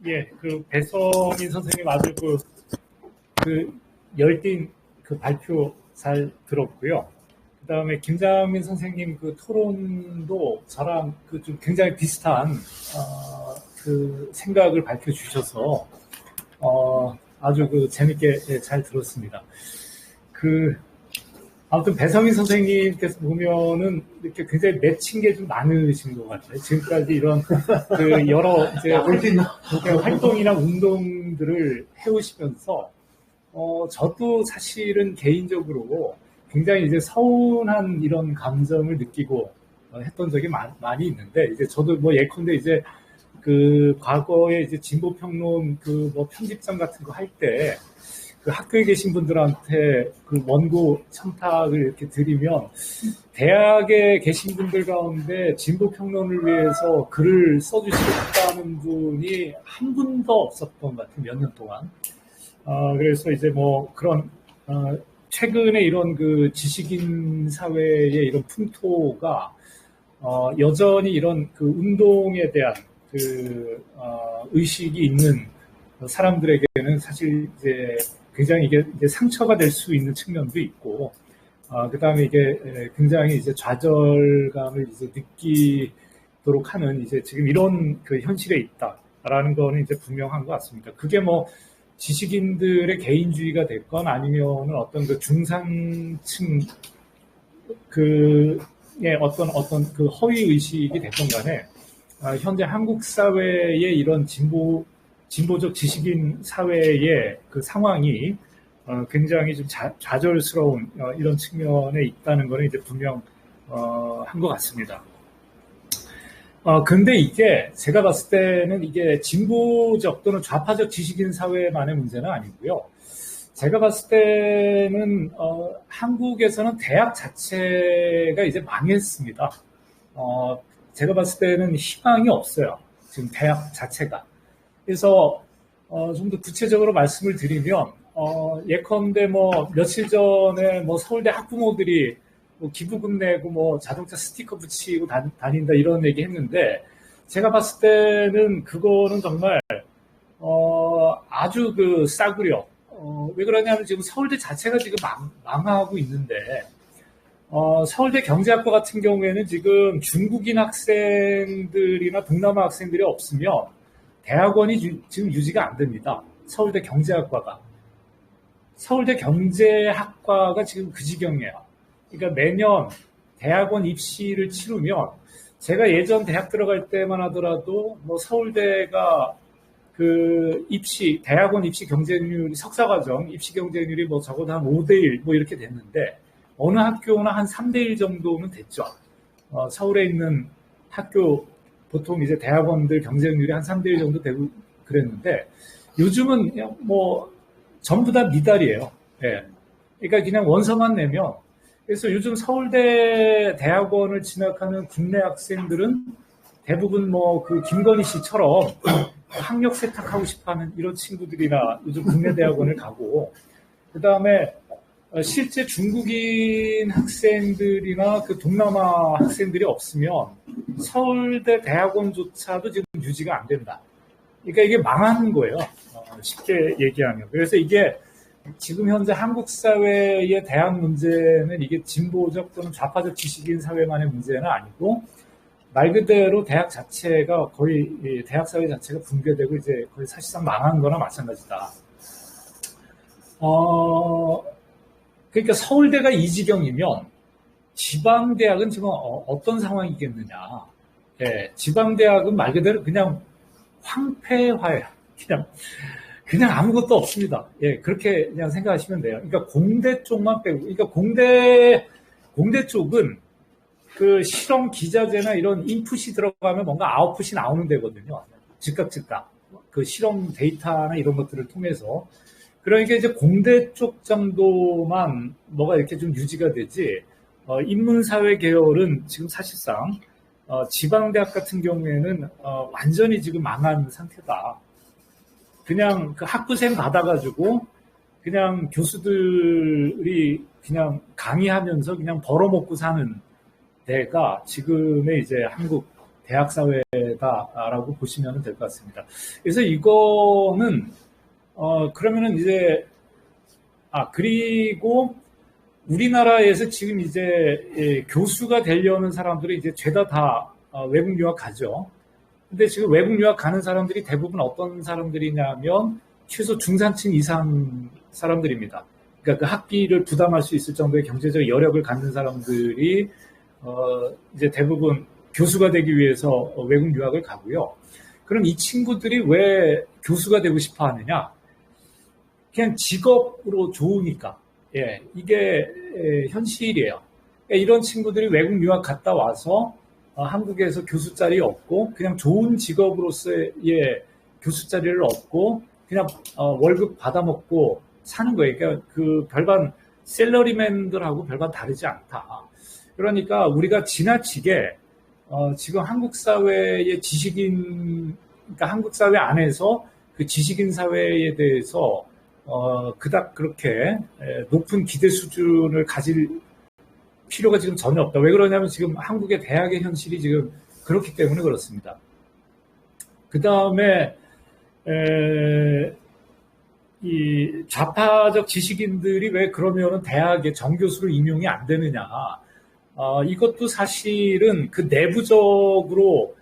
예, 그 배성민 선생님 아주 그 열띤 그 발표 잘 들었고요. 그 다음에 김장민 선생님 그 토론도 저랑 그 좀 굉장히 비슷한 그 생각을 밝혀주셔서 아주 그 재밌게 잘 들었습니다. 아무튼 배성민 선생님께서 보면은 이렇게 굉장히 맺힌 게 좀 많으신 것 같아요. 지금까지 이런 그 여러 이제 활동이나 운동들을 해오시면서 저도 사실은 개인적으로 굉장히 이제 서운한 이런 감정을 느끼고 했던 적이 많이 있는데, 이제 저도 뭐 예컨대 이제 그 과거에 이제 진보평론 그 뭐 편집장 같은 거 할 때 그 학교에 계신 분들한테 그 원고 첨삭을 이렇게 드리면 대학에 계신 분들 가운데 진보평론을 위해서 글을 써주시겠다는 분이 한 분도 없었던 것 같아요. 몇 년 동안. 그래서 이제 뭐 그런 최근에 이런 그 지식인 사회의 이런 풍토가 여전히 이런 그 운동에 대한 그 의식이 있는 사람들에게는 사실 이제 굉장히 이게 이제 상처가 될 수 있는 측면도 있고, 그 다음에 이게 굉장히 이제 좌절감을 이제 느끼도록 하는 이제 지금 이런 그 현실에 있다라는 거는 이제 분명한 것 같습니다. 그게 뭐 지식인들의 개인주의가 됐건 아니면은 어떤 그 중산층 그의 어떤 그 허위 의식이 됐건 간에 현재 한국 사회의 이런 진보적 지식인 사회의 그 상황이 굉장히 좀 좌절스러운 이런 측면에 있다는 것은 이제 분명한 것 같습니다. 근데 이게 제가 봤을 때는 이게 진보적 또는 좌파적 지식인 사회만의 문제는 아니고요. 제가 봤을 때는 한국에서는 대학 자체가 이제 망했습니다. 제가 봤을 때는 희망이 없어요. 지금 대학 자체가. 그래서 좀 더 구체적으로 말씀을 드리면 예컨대 뭐 며칠 전에 뭐 서울대 학부모들이 뭐 기부금 내고 뭐 자동차 스티커 붙이고 다닌다 이런 얘기 했는데, 제가 봤을 때는 그거는 정말 아주 그 싸구려. 왜 그러냐면 지금 서울대 자체가 지금 망하고 있는데, 서울대 경제학과 같은 경우에는 지금 중국인 학생들이나 동남아 학생들이 없으면 대학원이 지금 유지가 안 됩니다. 서울대 경제학과가. 서울대 경제학과가 지금 그 지경이에요. 그러니까 매년 대학원 입시를 치르면, 제가 예전 대학 들어갈 때만 하더라도 뭐 서울대가 그 대학원 입시 경쟁률이 석사과정 입시 경쟁률이 뭐 적어도 한 5대1 뭐 이렇게 됐는데, 어느 학교나 한 3대1 정도는 됐죠. 서울에 있는 학교 보통 이제 대학원들 경쟁률이 한 3대1 정도 되고 그랬는데, 요즘은 뭐 전부 다 미달이에요. 예. 그러니까 그냥 원서만 내면, 그래서 요즘 서울대 대학원을 진학하는 국내 학생들은 대부분 뭐 그 김건희 씨처럼 학력 세탁하고 싶어하는 이런 친구들이나 요즘 국내 대학원을 가고, 그 다음에 실제 중국인 학생들이나 그 동남아 학생들이 없으면 서울대 대학원조차도 지금 유지가 안 된다. 그러니까 이게 망하는 거예요. 쉽게 얘기하면. 그래서 이게 지금 현재 한국 사회의 대학 문제는 이게 진보적 또는 좌파적 지식인 사회만의 문제는 아니고, 말 그대로 대학 자체가 거의 대학 사회 자체가 붕괴되고 이제 거의 사실상 망한 거나 마찬가지다. 그러니까 서울대가 이 지경이면 지방대학은 지금 어떤 상황이겠느냐. 예, 지방대학은 말 그대로 그냥 황폐화예요. 그냥 아무것도 없습니다. 예, 그렇게 그냥 생각하시면 돼요. 그러니까 공대 쪽만 빼고, 그러니까 공대 쪽은 그 실험 기자재나 이런 인풋이 들어가면 뭔가 아웃풋이 나오는 데거든요. 즉각. 그 실험 데이터나 이런 것들을 통해서. 그러니까 이제 공대 쪽 정도만 뭐가 이렇게 좀 유지가 되지, 인문사회 계열은 지금 사실상, 지방대학 같은 경우에는, 완전히 지금 망한 상태다. 그냥 그 학부생 받아가지고, 그냥 교수들이 그냥 강의하면서 그냥 벌어먹고 사는 데가 지금의 이제 한국 대학 사회다라고 보시면 될 것 같습니다. 그래서 이거는 그러면은 이제 그리고 우리나라에서 지금 이제 교수가 되려는 사람들이 이제 죄다 다 외국 유학 가죠. 근데 지금 외국 유학 가는 사람들이 대부분 어떤 사람들이냐면 최소 중산층 이상 사람들입니다. 그러니까 그 학비를 부담할 수 있을 정도의 경제적 여력을 갖는 사람들이 이제 대부분 교수가 되기 위해서 외국 유학을 가고요. 그럼 이 친구들이 왜 교수가 되고 싶어 하느냐? 그냥 직업으로 좋으니까. 예, 이게 현실이에요. 이런 친구들이 외국 유학 갔다 와서 한국에서 교수 자리 없고 그냥 좋은 직업으로서의 교수 자리를 얻고 그냥 월급 받아먹고 사는 거예요. 그러니까 그 별반 셀러리맨들하고 별반 다르지 않다. 그러니까 우리가 지나치게 지금 한국 사회의 지식인, 그러니까 한국 사회 안에서 그 지식인 사회에 대해서 그닥 그렇게 높은 기대 수준을 가질 필요가 지금 전혀 없다. 왜 그러냐면 지금 한국의 대학의 현실이 지금 그렇기 때문에 그렇습니다. 그 다음에 이 좌파적 지식인들이 왜 그러면은 대학에 정교수로 임용이 안 되느냐? 이것도 사실은 그 내부적으로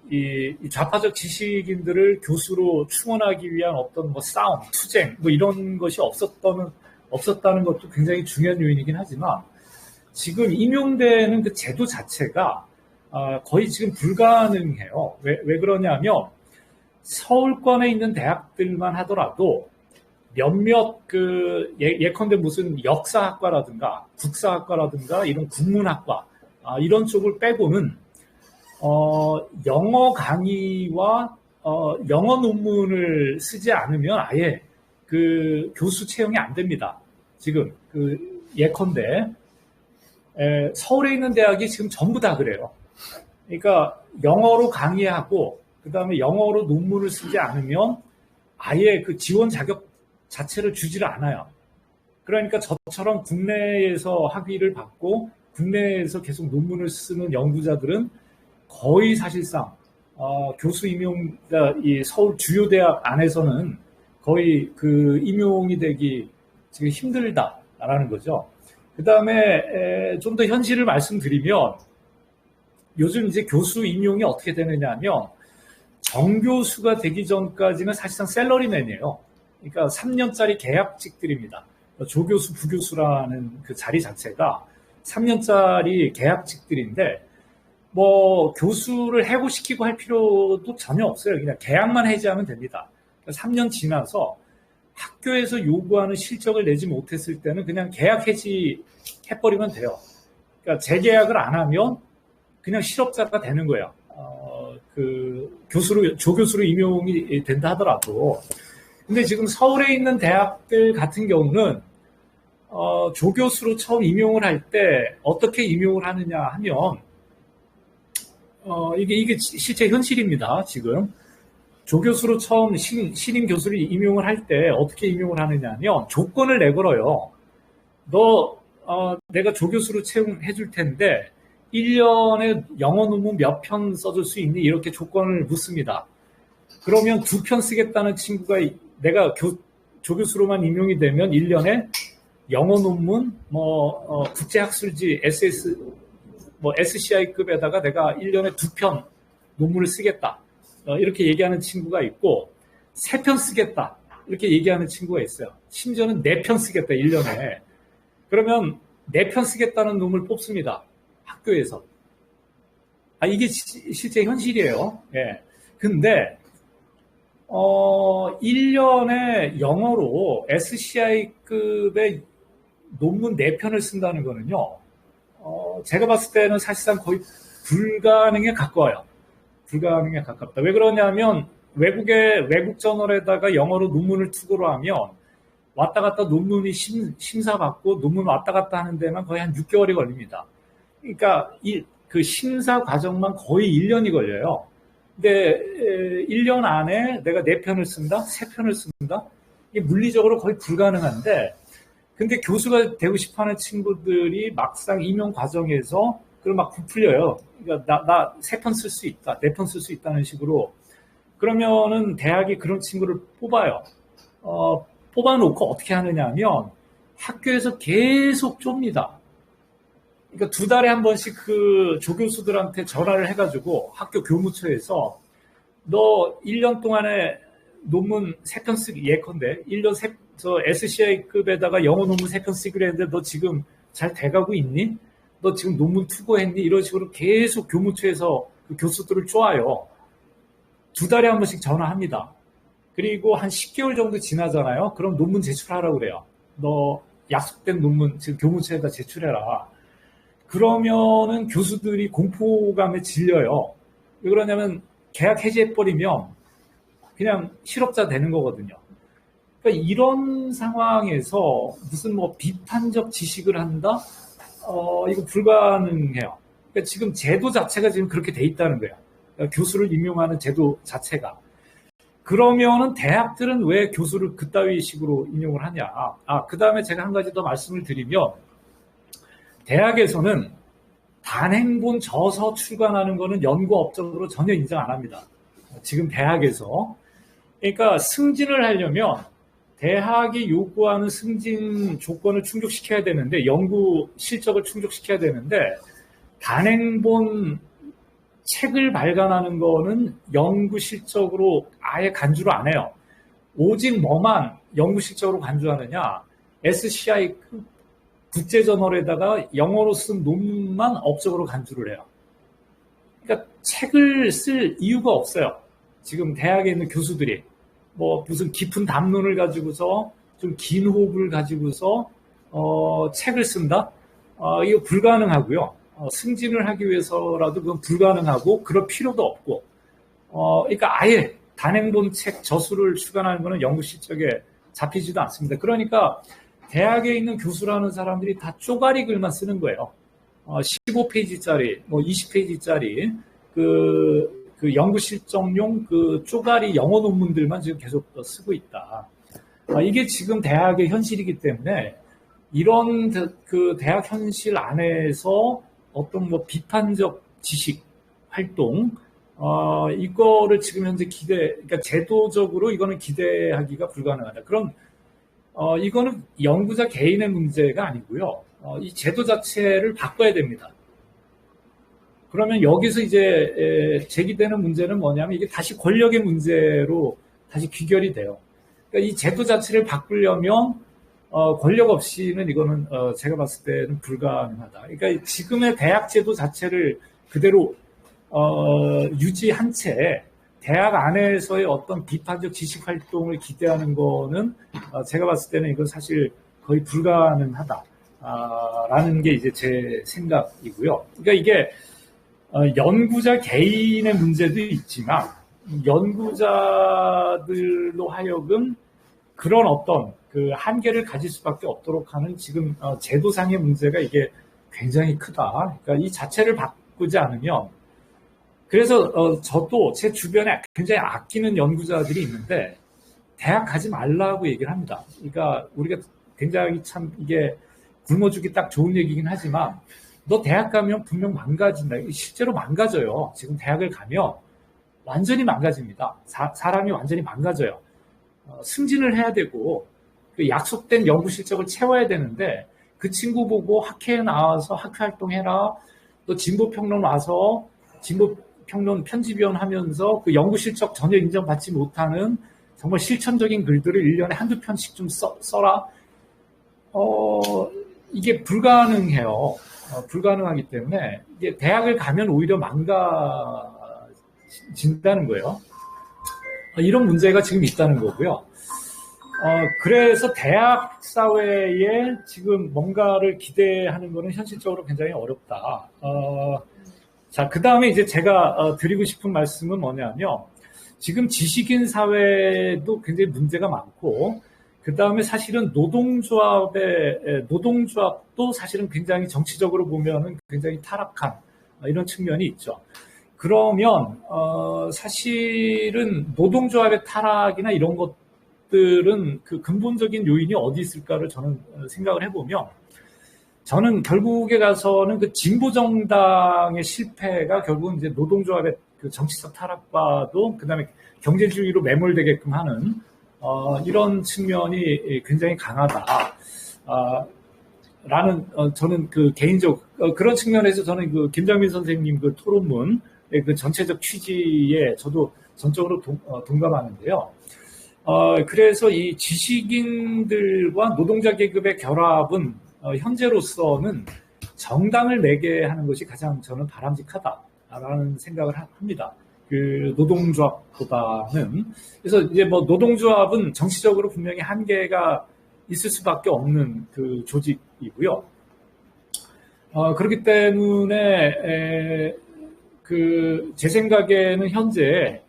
이 좌파적 지식인들을 교수로 충원하기 위한 어떤 뭐 싸움, 투쟁, 뭐 이런 것이 없었다는 것도 굉장히 중요한 요인이긴 하지만 지금 임용되는 그 제도 자체가 거의 지금 불가능해요. 왜 그러냐면 서울권에 있는 대학들만 하더라도 몇몇 예컨대 무슨 역사학과라든가 국사학과라든가 이런 국문학과 이런 쪽을 빼고는 영어 강의와 영어 논문을 쓰지 않으면 아예 그 교수 채용이 안 됩니다. 지금 예컨대 서울에 있는 대학이 지금 전부 다 그래요. 그러니까 영어로 강의하고 그 다음에 영어로 논문을 쓰지 않으면 아예 그 지원 자격 자체를 주지를 않아요. 그러니까 저처럼 국내에서 학위를 받고 국내에서 계속 논문을 쓰는 연구자들은 거의 사실상 교수 임용, 이 서울 주요 대학 안에서는 거의 그 임용이 되기 지금 힘들다라는 거죠. 그 다음에 좀 더 현실을 말씀드리면 요즘 이제 교수 임용이 어떻게 되느냐 하면 정교수가 되기 전까지는 사실상 셀러리맨이에요. 그러니까 3년짜리 계약직들입니다. 조교수, 부교수라는 그 자리 자체가 3년짜리 계약직들인데 뭐 교수를 해고시키고 할 필요도 전혀 없어요. 그냥 계약만 해지하면 됩니다. 3년 지나서 학교에서 요구하는 실적을 내지 못했을 때는 그냥 계약 해지해버리면 돼요. 그러니까 재계약을 안 하면 그냥 실업자가 되는 거예요. 조교수로 임용이 된다 하더라도. 근데 지금 서울에 있는 대학들 같은 경우는 조교수로 처음 임용을 할 때 어떻게 임용을 하느냐 하면 이게 실제 현실입니다. 지금 조교수로 처음 신임 교수를 임용을 할 때 어떻게 임용을 하느냐 하면 조건을 내걸어요. 내가 조교수로 채용해 줄 텐데 1년에 영어 논문 몇 편 써줄 수 있니? 이렇게 조건을 묻습니다. 그러면 2편 쓰겠다는 친구가 내가 조교수로만 임용이 되면 1년에 영어 논문, 국제학술지, SCI급에다가 내가 1년에 2편 논문을 쓰겠다. 이렇게 얘기하는 친구가 있고, 3편 쓰겠다. 이렇게 얘기하는 친구가 있어요. 심지어는 4편 쓰겠다, 1년에. 그러면 4편 쓰겠다는 놈을 뽑습니다. 학교에서. 이게 실제 현실이에요. 예. 근데, 1년에 영어로 SCI급의 논문 4편을 쓴다는 거는요, 제가 봤을 때는 사실상 거의 불가능에 가까워요. 불가능에 가깝다. 왜 그러냐면, 외국 저널에다가 영어로 논문을 투고로 하면, 왔다 갔다 논문이 심사받고, 논문 왔다 갔다 하는 데만 거의 한 6개월이 걸립니다. 그러니까, 그 심사 과정만 거의 1년이 걸려요. 근데 1년 안에 내가 4편을 쓴다? 3편을 쓴다? 이게 물리적으로 거의 불가능한데 근데 교수가 되고 싶어하는 친구들이 막상 임용 과정에서 그럼 막 부풀려요. 그러니까 나 3편 쓸 수 있다, 4편 쓸 수 있다는 식으로. 그러면은 대학이 그런 친구를 뽑아요. 뽑아놓고 어떻게 하느냐 하면 학교에서 계속 좁니다. 그러니까 2달에 한 번씩 그 조교수들한테 전화를 해가지고 학교 교무처에서 너 1년 동안에 논문 3편 쓰기, 예컨대 1년 저 SCI급에다가 영어 논문 3편 쓰기로 했는데 너 지금 잘 돼가고 있니? 너 지금 논문 투고했니? 이런 식으로 계속 교무처에서 그 교수들을 쪼아요. 2달에 한 번씩 전화합니다. 그리고 한 10개월 정도 지나잖아요. 그럼 논문 제출하라고 그래요. 너 약속된 논문 지금 교무처에다 제출해라. 그러면은 교수들이 공포감에 질려요. 왜 그러냐면 계약 해지해버리면 그냥 실업자 되는 거거든요. 그러니까 이런 상황에서 무슨 뭐 비판적 지식을 한다? 이거 불가능해요. 그러니까 지금 제도 자체가 지금 그렇게 돼 있다는 거예요. 그러니까 교수를 임용하는 제도 자체가. 그러면은 대학들은 왜 교수를 그따위 식으로 임용을 하냐? 그 다음에 제가 한 가지 더 말씀을 드리면, 대학에서는 단행본 저서 출간하는 거는 연구 업적으로 전혀 인정 안 합니다. 지금 대학에서. 그러니까 승진을 하려면 대학이 요구하는 승진 조건을 충족시켜야 되는데, 연구 실적을 충족시켜야 되는데, 단행본 책을 발간하는 거는 연구 실적으로 아예 간주를 안 해요. 오직 뭐만 연구 실적으로 간주하느냐? SCI 국제저널에다가 영어로 쓴 논문만 업적으로 간주를 해요. 그러니까 책을 쓸 이유가 없어요. 지금 대학에 있는 교수들이 뭐 무슨 깊은 담론을 가지고서 좀 긴 호흡을 가지고서 책을 쓴다? 이거 불가능하고요. 승진을 하기 위해서라도 그건 불가능하고 그럴 필요도 없고, 그러니까 아예 단행본 책 저수를 출간하는 거는 연구 실적에 잡히지도 않습니다. 그러니까 대학에 있는 교수라는 사람들이 다 쪼가리 글만 쓰는 거예요. 15페이지짜리, 뭐 20페이지짜리 그 연구 실적용 그 쪼가리 영어 논문들만 지금 계속 쓰고 있다. 이게 지금 대학의 현실이기 때문에 이런 그 대학 현실 안에서 어떤 뭐 비판적 지식 활동, 이거를 지금 현재 그러니까 제도적으로 이거는 기대하기가 불가능하다. 그럼, 이거는 연구자 개인의 문제가 아니고요. 이 제도 자체를 바꿔야 됩니다. 그러면 여기서 이제 제기되는 문제는 뭐냐면 이게 다시 권력의 문제로 다시 귀결이 돼요. 그러니까 이 제도 자체를 바꾸려면 권력 없이는 이거는 제가 봤을 때는 불가능하다. 그러니까 지금의 대학 제도 자체를 그대로 유지한 채 대학 안에서의 어떤 비판적 지식 활동을 기대하는 거는 제가 봤을 때는 이건 사실 거의 불가능하다라는 게 이제 제 생각이고요. 그러니까 이게 연구자 개인의 문제도 있지만 연구자들로 하여금 그런 어떤 그 한계를 가질 수밖에 없도록 하는 지금 제도상의 문제가 이게 굉장히 크다. 그러니까 이 자체를 바꾸지 않으면, 그래서 저도 제 주변에 굉장히 아끼는 연구자들이 있는데 대학 가지 말라고 얘기를 합니다. 그러니까 우리가 굉장히 참 이게 굶어주기 딱 좋은 얘기긴 하지만 너 대학 가면 분명 망가진다. 실제로 망가져요. 지금 대학을 가면 완전히 망가집니다. 사람이 완전히 망가져요. 승진을 해야 되고 그 약속된 연구 실적을 채워야 되는데 그 친구 보고 학회에 나와서 학회 활동해라. 또 진보평론 와서 진보평론 편집위원 하면서 그 연구 실적 전혀 인정받지 못하는 정말 실천적인 글들을 1년에 한두 편씩 좀 써라. 이게 불가능해요. 불가능하기 때문에 이게 대학을 가면 오히려 망가진다는 거예요. 이런 문제가 지금 있다는 거고요. 그래서 대학 사회에 지금 뭔가를 기대하는 것은 현실적으로 굉장히 어렵다. 자, 그 다음에 이제 제가 드리고 싶은 말씀은 뭐냐면, 지금 지식인 사회도 굉장히 문제가 많고, 그 다음에 사실은 노동조합도 사실은 굉장히 정치적으로 보면은 굉장히 타락한 이런 측면이 있죠. 그러면, 사실은 노동조합의 타락이나 이런 것들은 그 근본적인 요인이 어디 있을까를 저는 생각을 해보면, 저는 결국에 가서는 그 진보 정당의 실패가 결국은 이제 노동조합의 그 정치적 타락과도 그다음에 경제주의로 매몰되게끔 하는 이런 측면이 굉장히 강하다. 라는 저는 그 개인적 그런 측면에서 저는 그 김장민 선생님 그 토론문의 그 전체적 취지에 저도 전적으로 동감하는데요. 그래서 이 지식인들과 노동자 계급의 결합은 현재로서는 정당을 매개하는 것이 가장 저는 바람직하다라는 생각을 합니다. 그 노동조합보다는. 그래서 이제 뭐 노동조합은 정치적으로 분명히 한계가 있을 수밖에 없는 그 조직이고요. 그렇기 때문에 제 생각에는 현재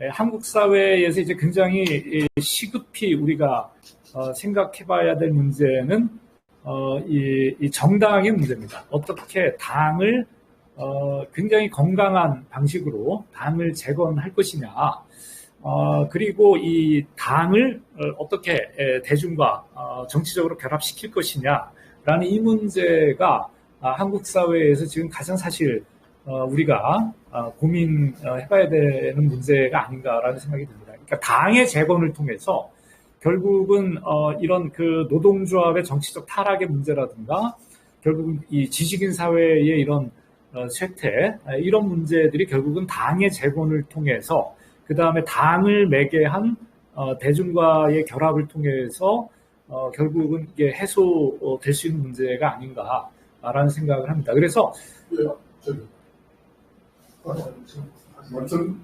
한국 사회에서 이제 굉장히 시급히 우리가 생각해봐야 될 문제는 이 정당의 문제입니다. 어떻게 당을 굉장히 건강한 방식으로 당을 재건할 것이냐, 그리고 이 당을 어떻게 대중과 정치적으로 결합시킬 것이냐라는 이 문제가 한국 사회에서 지금 가장 사실 우리가 고민해봐야 되는 문제가 아닌가라는 생각이 듭니다. 그러니까 당의 재건을 통해서 결국은 이런 그 노동조합의 정치적 타락의 문제라든가 결국은 이 지식인 사회의 이런 쇠퇴 이런 문제들이 결국은 당의 재건을 통해서 그 다음에 당을 매개한 대중과의 결합을 통해서 결국은 이게 해소될 수 있는 문제가 아닌가라는 생각을 합니다. 그래서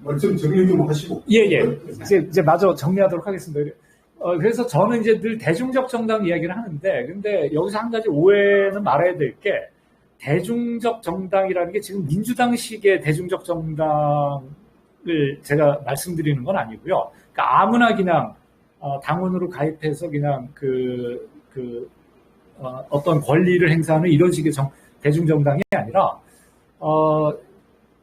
말씀 정리 좀 하시고. 예. 이제 마저 정리하도록 하겠습니다. 그래서 저는 이제 늘 대중적 정당 이야기를 하는데, 근데 여기서 한 가지 오해는 말아야 될 게, 대중적 정당이라는 게 지금 민주당식의 대중적 정당을 제가 말씀드리는 건 아니고요. 그러니까 아무나 그냥 당원으로 가입해서 그냥 어떤 권리를 행사하는 이런 식의 대중정당이 아니라,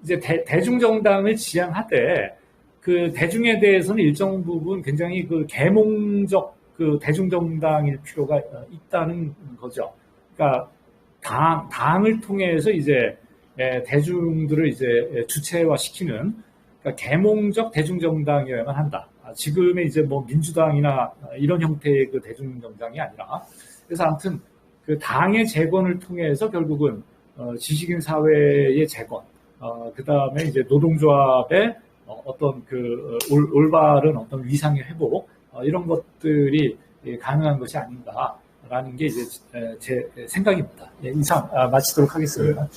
이제 대중정당을 지향하되 그 대중에 대해서는 일정 부분 굉장히 그 계몽적 그 대중정당일 필요가 있다는 거죠. 그러니까 당을 통해서 이제 대중들을 이제 주체화시키는 그러니까 계몽적 대중정당이어야만 한다. 지금의 이제 뭐 민주당이나 이런 형태의 그 대중정당이 아니라 그래서 아무튼 그 당의 재건을 통해서 결국은 지식인 사회의 재건, 그 다음에 이제 노동조합의 어떤 그 올바른 어떤 위상의 회복, 이런 것들이 가능한 것이 아닌가라는 게 이제 제 생각입니다. 예, 이상 마치도록 하겠습니다.